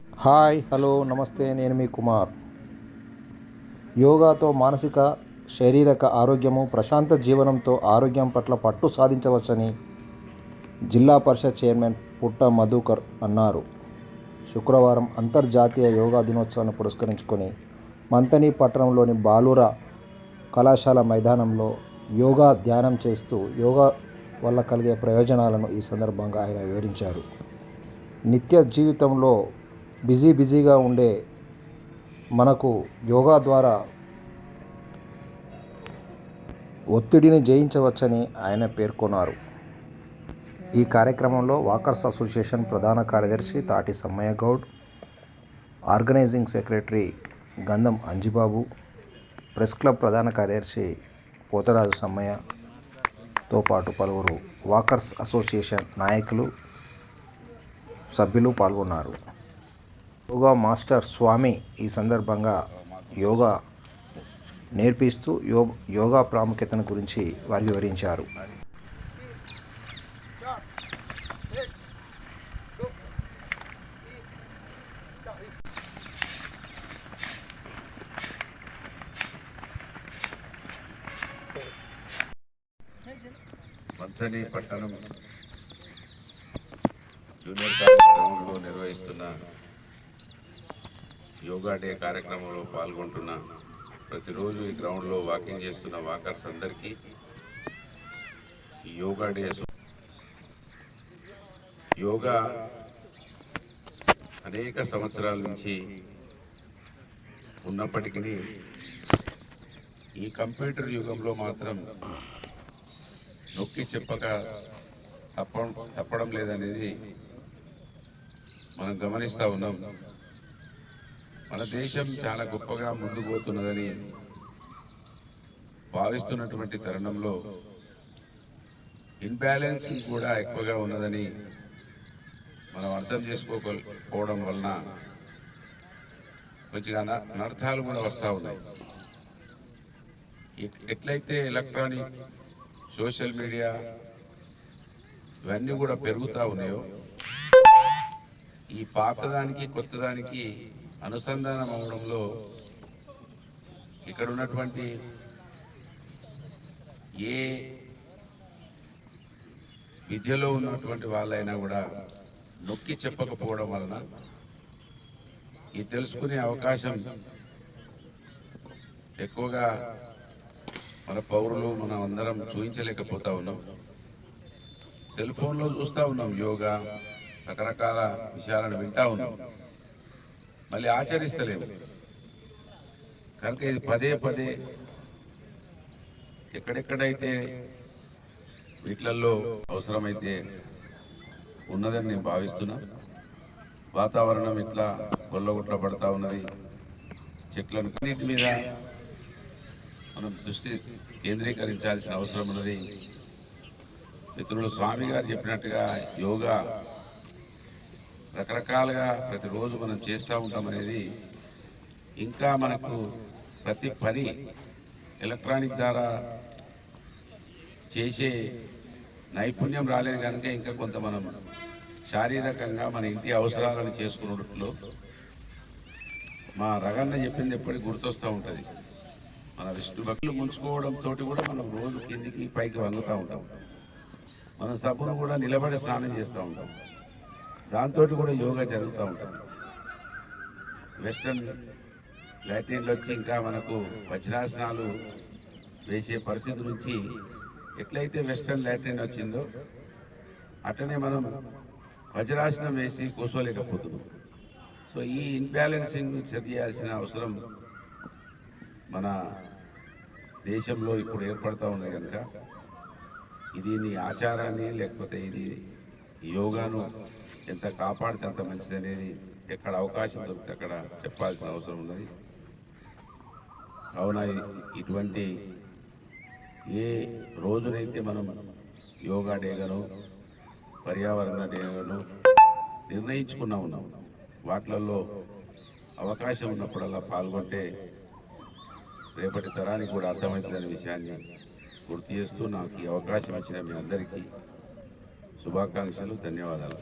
Hi hello నమస్తే, నేను మీ కుమార్. యోగాతో మానసిక శారీరక ఆరోగ్యము, ప్రశాంత జీవనంతో ఆరోగ్యం పట్ల పట్టు సాధించవచ్చని జిల్లా పరిషత్ చైర్మన్ పుట్ట మధుకర్ అన్నారు. శుక్రవారం అంతర్జాతీయ యోగా దినోత్సవాన్ని పురస్కరించుకొని మంతని పట్టణంలోని బాలుర కళాశాల మైదానంలో యోగా ధ్యానం చేస్తూ యోగా వల్ల కలిగే ప్రయోజనాలను ఈ సందర్భంగా ఆయన వివరించారు. నిత్య జీవితంలో బిజీగా ఉండే మనకు యోగా ద్వారా ఒత్తిడిని జయించవచ్చని ఆయన పేర్కొన్నారు. ఈ కార్యక్రమంలో వాకర్స్ అసోసియేషన్ ప్రధాన కార్యదర్శి తాటి సమ్మయ్య గౌడ్, ఆర్గనైజింగ్ సెక్రటరీ గంధం అంజిబాబు, ప్రెస్ క్లబ్ ప్రధాన కార్యదర్శి పోతరాజు సమ్మయ్యతో పాటు పలువురు వాకర్స్ అసోసియేషన్ నాయకులు, సభ్యులు పాల్గొన్నారు. యోగా మాస్టర్ స్వామి ఈ సందర్భంగా యోగా నేర్పిస్తూ యోగా ప్రాముఖ్యతను గురించి వారు వివరించారు. మంథని పట్టణం జూనియర్ కాలేజ్ గ్రౌండ్లో నిర్వహిస్తున్న యోగా డే కార్యక్రమంలో పాల్గొంటున్న, ప్రతిరోజు ఈ గ్రౌండ్లో వాకింగ్ చేస్తున్న వాకర్స్ అందరికీ ఈ యోగా డే. యోగా అనేక సంవత్సరాల నుంచి ఉన్నప్పటికీ ఈ కంప్యూటర్ యుగంలో మాత్రం నొక్కి చెప్పక తప్పడం లేదనేది మనం గమనిస్తూ ఉన్నాం. మన దేశం చాలా గొప్పగా ముందుకు పోతున్నదని భావిస్తున్నటువంటి తరుణంలో ఇన్బ్యాలెన్సింగ్ కూడా ఎక్కువగా ఉన్నదని మనం అర్థం చేసుకోకపోవడం వలన కొంచెం అనర్థాలు కూడా వస్తూ ఉన్నాయి. ఎట్లయితే ఎలక్ట్రానిక్, సోషల్ మీడియా ఇవన్నీ కూడా పెరుగుతూ ఉన్నాయో, ఈ పాతదానికి కొత్తదానికి అనుసంధానం అవడంలో ఇక్కడ ఉన్నటువంటి ఏ విద్యలో ఉన్నటువంటి వాళ్ళైనా కూడా నొక్కి చెప్పకపోవడం వలన ఈ తెలుసుకునే అవకాశం ఎక్కువగా మన పౌరులు మనం అందరం చూపించలేకపోతా ఉన్నాం. సెల్ ఫోన్లో చూస్తూ ఉన్నాం, యోగా రకరకాల విషయాలను వింటా ఉన్నాం, మళ్ళీ ఆచరిస్తలేము. కనుక ఇది పదే ఎక్కడెక్కడైతే వీటిలలో అవసరమైతే ఉన్నదని నేను భావిస్తున్నా. వాతావరణం ఇట్లా గొల్లగుట్ల పడతా ఉన్నది, చెట్లను అన్నిటి మీద మనం దృష్టి కేంద్రీకరించాల్సిన అవసరం ఉన్నది. మిత్రులు స్వామి గారు చెప్పినట్టుగా యోగా రకరకాలుగా ప్రతిరోజు మనం చేస్తూ ఉంటామనేది, ఇంకా మనకు ప్రతి పని ఎలక్ట్రానిక్ ద్వారా చేసే నైపుణ్యం రాలేదు కనుక ఇంకా కొంత మనం శారీరకంగా మన ఇంటి అవసరాలను చేసుకున్నట్లు మా రగన్న చెప్పింది ఎప్పటికీ గుర్తొస్తూ ఉంటుంది. మన విష్ణు భక్తులు ముంచుకోవడంతో కూడా మనం రోజు కిందికి పైకి వంగుతూ ఉంటాం. మనం సబ్బును కూడా నిలబడి స్నానం చేస్తూ ఉంటాం, దాంతో కూడా యోగా జరుగుతూ ఉంటుంది. వెస్టర్న్ లాటిన్లో వచ్చి ఇంకా మనకు వజ్రాసనాలు వేసే పరిస్థితి నుంచి ఎట్లయితే వెస్టర్న్ లాటిన్ వచ్చిందో అట్లనే మనం వజ్రాసనం వేసి కూర్చోలేకపోతున్నాం. సో ఈ ఇన్బ్యాలెన్సింగ్ చేయాల్సిన అవసరం మన దేశంలో ఇప్పుడు ఏర్పడుతూ ఉంది కనుక దీని ఆచారాన్ని, లేకపోతే ఇది యోగాను ఎంత కాపాడితే అంత మంచిది అనేది ఎక్కడ అవకాశం దొరికితే అక్కడ చెప్పాల్సిన అవసరం ఉన్నది. కావున ఇటువంటి ఏ రోజునైతే మనం యోగా డేగాను, పర్యావరణ డేగాను నిర్ణయించుకున్నా ఉన్నాం, వాటిలలో అవకాశం ఉన్నప్పుడల్లా పాల్గొంటే రేపటి తరానికి కూడా అర్థమవుతుందనే విషయాన్ని గుర్తు చేస్తూ నాకు ఈ అవకాశం ఇచ్చిన మీ అందరికీ శుభాకాంక్షలు, ధన్యవాదాలు.